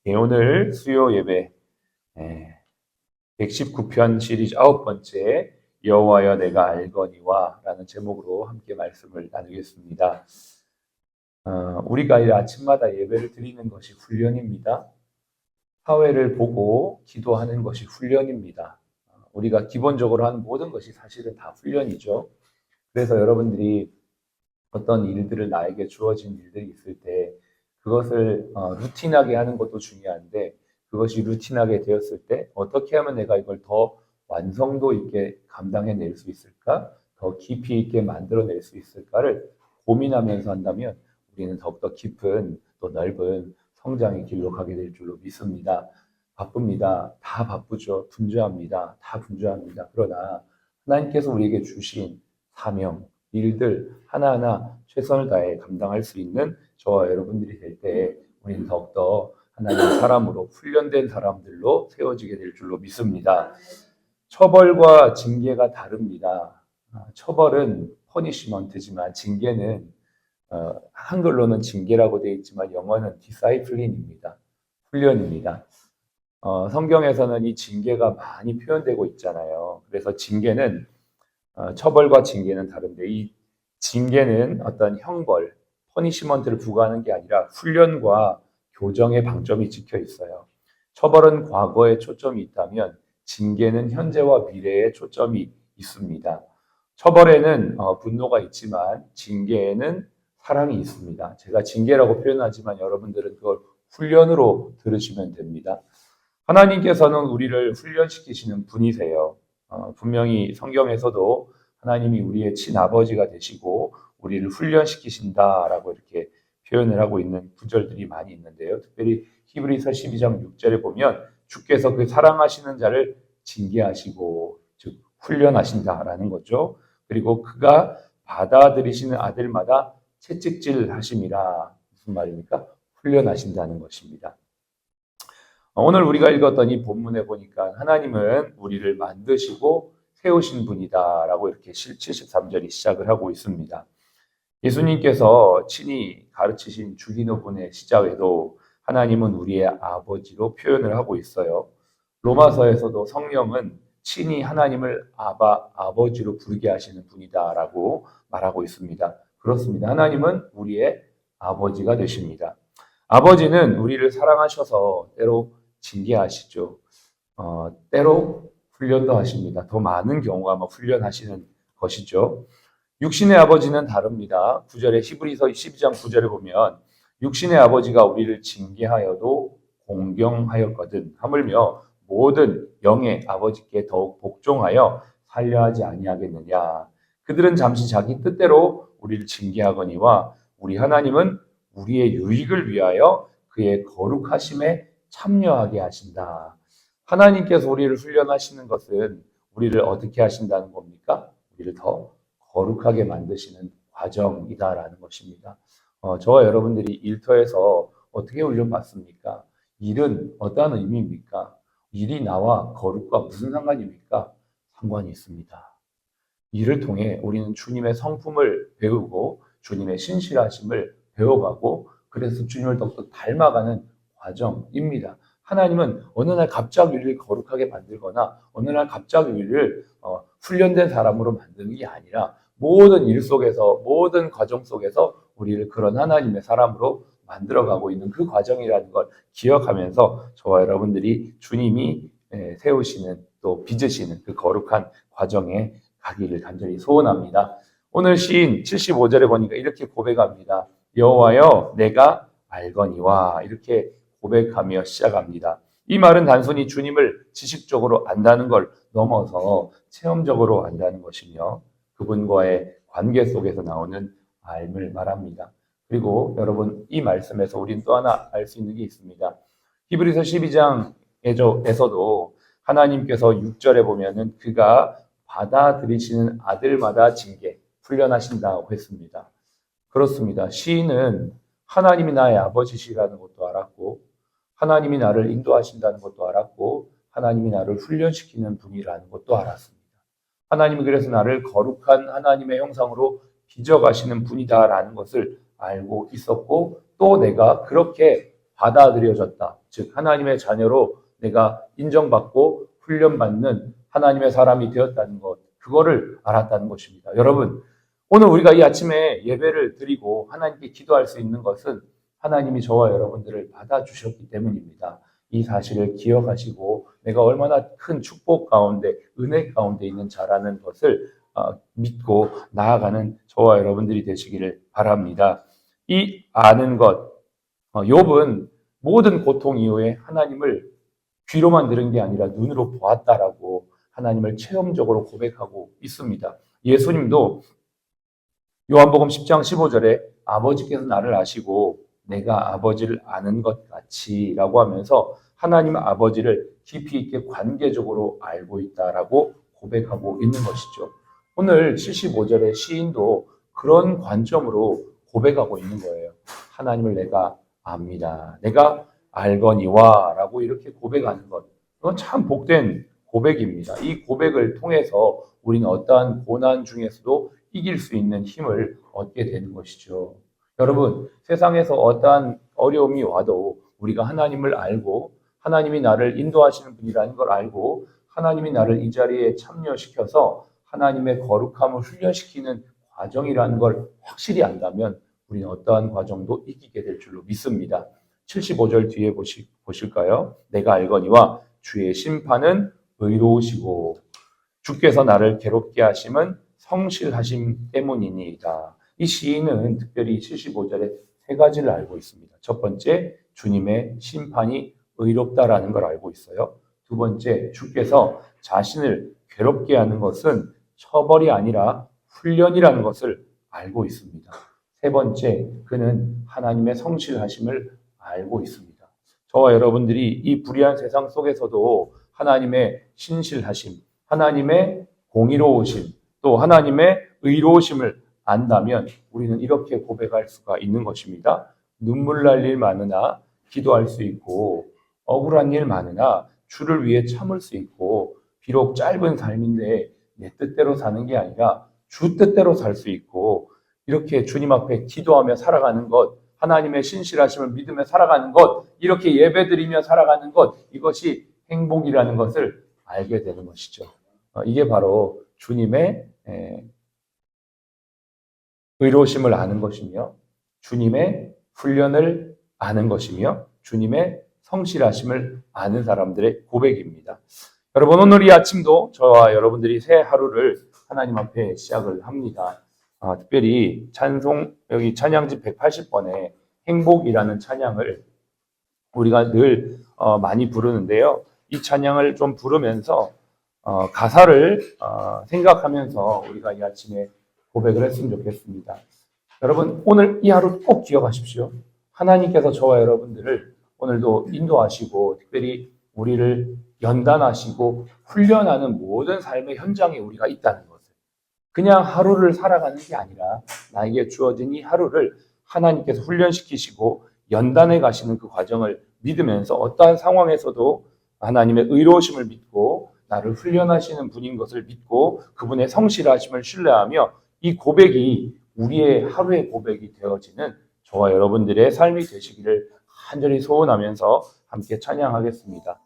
오늘 수요 예배 119편 시리즈 9번째 여호와여 내가 알거니와 라는 제목으로 함께 말씀을 나누겠습니다. 우리가 아침마다 예배를 드리는 것이 훈련입니다. 사회를 보고 기도하는 것이 훈련입니다. 우리가 기본적으로 하는 모든 것이 사실은 다 훈련이죠. 그래서 여러분들이 어떤 일들을 나에게 주어진 일들이 있을 때 그것을 루틴하게 하는 것도 중요한데 그것이 루틴하게 되었을 때 어떻게 하면 내가 이걸 더 완성도 있게 감당해낼 수 있을까? 더 깊이 있게 만들어낼 수 있을까를 고민하면서 한다면 우리는 더욱더 깊은 또 넓은 성장의 길로 가게 될 줄로 믿습니다. 바쁩니다. 다 바쁘죠. 분주합니다. 다 분주합니다. 그러나 하나님께서 우리에게 주신 사명, 일들 하나하나 최선을 다해 감당할 수 있는 저와 여러분들이 될 때 우리는 더욱더 하나님의 사람으로 훈련된 사람들로 세워지게 될 줄로 믿습니다. 처벌과 징계가 다릅니다. 처벌은 퍼니시먼트지만 징계는 한글로는 징계라고 되어 있지만 영어는 디사이플린입니다. 훈련입니다. 성경에서는 이 징계가 많이 표현되고 있잖아요. 그래서 징계는 처벌과 징계는 다른데 이 징계는 어떤 형벌, 퍼니시먼트를 부과하는 게 아니라 훈련과 교정의 방점이 찍혀 있어요. 처벌은 과거에 초점이 있다면 징계는 현재와 미래에 초점이 있습니다. 처벌에는 분노가 있지만 징계에는 사랑이 있습니다. 제가 징계라고 표현하지만 여러분들은 그걸 훈련으로 들으시면 됩니다. 하나님께서는 우리를 훈련시키시는 분이세요. 분명히 성경에서도 하나님이 우리의 친아버지가 되시고 우리를 훈련시키신다라고 이렇게 표현을 하고 있는 구절들이 많이 있는데요. 특별히 히브리서 12장 6절에 보면 주께서 그 사랑하시는 자를 징계하시고 즉 훈련하신다라는 거죠. 그리고 그가 받아들이시는 아들마다 채찍질 하심이라. 무슨 말입니까? 훈련하신다는 것입니다. 오늘 우리가 읽었던 이 본문에 보니까 하나님은 우리를 만드시고 세우신 분이다라고 이렇게 73절이 시작을 하고 있습니다. 예수님께서 친히 가르치신 주기도문의 시작에도 하나님은 우리의 아버지로 표현을 하고 있어요. 로마서에서도 성령은 친히 하나님을 아버지로 부르게 하시는 분이다라고 말하고 있습니다. 그렇습니다. 하나님은 우리의 아버지가 되십니다. 아버지는 우리를 사랑하셔서 때로 징계하시죠. 때로 훈련도 하십니다. 더 많은 경우가 아마 훈련하시는 것이죠. 육신의 아버지는 다릅니다. 9절에 히브리서 12장 9절에 보면 육신의 아버지가 우리를 징계하여도 공경하였거든 하물며 모든 영의 아버지께 더욱 복종하여 살려하지 아니하겠느냐. 그들은 잠시 자기 뜻대로 우리를 징계하거니와 우리 하나님은 우리의 유익을 위하여 그의 거룩하심에 참여하게 하신다. 하나님께서 우리를 훈련하시는 것은 우리를 어떻게 하신다는 겁니까? 우리를 더 거룩하게 만드시는 과정이다라는 것입니다. 저와 여러분들이 일터에서 어떻게 훈련받습니까? 일은 어떠한 의미입니까? 일이 나와 거룩과 무슨 상관입니까? 상관이 있습니다. 일을 통해 우리는 주님의 성품을 배우고 주님의 신실하심을 배워가고 그래서 주님을 더욱더 닮아가는 과정입니다. 하나님은 어느 날 갑자기 우리를 거룩하게 만들거나 어느 날 갑자기 우리를 훈련된 사람으로 만드는 게 아니라 모든 일 속에서 모든 과정 속에서 우리를 그런 하나님의 사람으로 만들어가고 있는 그 과정이라는 걸 기억하면서 저와 여러분들이 주님이 세우시는 또 빚으시는 그 거룩한 과정에 가기를 간절히 소원합니다. 오늘 시인 75절에 보니까 이렇게 고백합니다. 여호와여 내가 알거니와 이렇게 고백하며 시작합니다. 이 말은 단순히 주님을 지식적으로 안다는 걸 넘어서 체험적으로 안다는 것이며 그분과의 관계 속에서 나오는 알을 말합니다. 그리고 여러분 이 말씀에서 우리는 또 하나 알 수 있는 게 있습니다. 히브리서 12장에서도 하나님께서 6절에 보면은 그가 받아들이시는 아들마다 징계, 훈련하신다고 했습니다. 그렇습니다. 시인은 하나님이 나의 아버지시라는 것도 알았고 하나님이 나를 인도하신다는 것도 알았고 하나님이 나를 훈련시키는 분이라는 것도 알았습니다. 하나님이 그래서 나를 거룩한 하나님의 형상으로 빚어가시는 분이다라는 것을 알고 있었고 또 내가 그렇게 받아들여졌다. 즉 하나님의 자녀로 내가 인정받고 훈련받는 하나님의 사람이 되었다는 것, 그거를 알았다는 것입니다. 여러분, 오늘 우리가 이 아침에 예배를 드리고 하나님께 기도할 수 있는 것은 하나님이 저와 여러분들을 받아주셨기 때문입니다. 이 사실을 기억하시고 내가 얼마나 큰 축복 가운데, 은혜 가운데 있는 자라는 것을 믿고 나아가는 저와 여러분들이 되시기를 바랍니다. 이 아는 것, 욥은 모든 고통 이후에 하나님을 귀로만 들은 게 아니라 눈으로 보았다라고 하나님을 체험적으로 고백하고 있습니다. 예수님도 요한복음 10장 15절에 아버지께서 나를 아시고 내가 아버지를 아는 것 같이 라고 하면서 하나님 아버지를 깊이 있게 관계적으로 알고 있다라고 고백하고 있는 것이죠. 오늘 75절의 시인도 그런 관점으로 고백하고 있는 거예요. 하나님을 내가 압니다. 내가 알거니와 라고 이렇게 고백하는 것. 그건 참 복된 고백입니다. 이 고백을 통해서 우리는 어떠한 고난 중에서도 이길 수 있는 힘을 얻게 되는 것이죠. 여러분, 세상에서 어떠한 어려움이 와도 우리가 하나님을 알고 하나님이 나를 인도하시는 분이라는 걸 알고 하나님이 나를 이 자리에 참여시켜서 하나님의 거룩함을 훈련시키는 과정이라는 걸 확실히 안다면 우리는 어떠한 과정도 이기게 될 줄로 믿습니다. 75절 뒤에 보실까요? 내가 알거니와 주의 심판은 의로우시고 주께서 나를 괴롭게 하심은 성실하심 때문이니이다. 이 시인은 특별히 75절에 세 가지를 알고 있습니다. 첫 번째, 주님의 심판이 의롭다라는 걸 알고 있어요. 두 번째, 주께서 자신을 괴롭게 하는 것은 처벌이 아니라 훈련이라는 것을 알고 있습니다. 세 번째, 그는 하나님의 성실하심을 알고 있습니다. 저와 여러분들이 이 불의한 세상 속에서도 하나님의 신실하심, 하나님의 공의로우심, 또 하나님의 의로우심을 안다면 우리는 이렇게 고백할 수가 있는 것입니다. 눈물 날 일 많으나 기도할 수 있고 억울한 일 많으나 주를 위해 참을 수 있고 비록 짧은 삶인데 내 뜻대로 사는 게 아니라 주 뜻대로 살 수 있고 이렇게 주님 앞에 기도하며 살아가는 것, 하나님의 신실하심을 믿으며 살아가는 것, 이렇게 예배드리며 살아가는 것, 이것이 행복이라는 것을 알게 되는 것이죠. 이게 바로 주님의 의로우심을 아는 것이며 주님의 훈련을 아는 것이며 주님의 성실하심을 아는 사람들의 고백입니다. 여러분, 오늘 이 아침도 저와 여러분들이 새 하루를 하나님 앞에 시작을 합니다. 특별히 여기 찬양집 180번에 행복이라는 찬양을 우리가 늘 많이 부르는데요. 이 찬양을 좀 부르면서 가사를 생각하면서 우리가 이 아침에 고백을 했으면 좋겠습니다. 여러분, 오늘 이 하루 꼭 기억하십시오. 하나님께서 저와 여러분들을 오늘도 인도하시고 특별히 우리를 연단하시고 훈련하는 모든 삶의 현장에 우리가 있다는 것을, 그냥 하루를 살아가는 게 아니라 나에게 주어진 이 하루를 하나님께서 훈련시키시고 연단해 가시는 그 과정을 믿으면서 어떠한 상황에서도 하나님의 의로우심을 믿고 나를 훈련하시는 분인 것을 믿고 그분의 성실하심을 신뢰하며 이 고백이 우리의 하루의 고백이 되어지는 저와 여러분들의 삶이 되시기를 간절히 소원하면서 함께 찬양하겠습니다.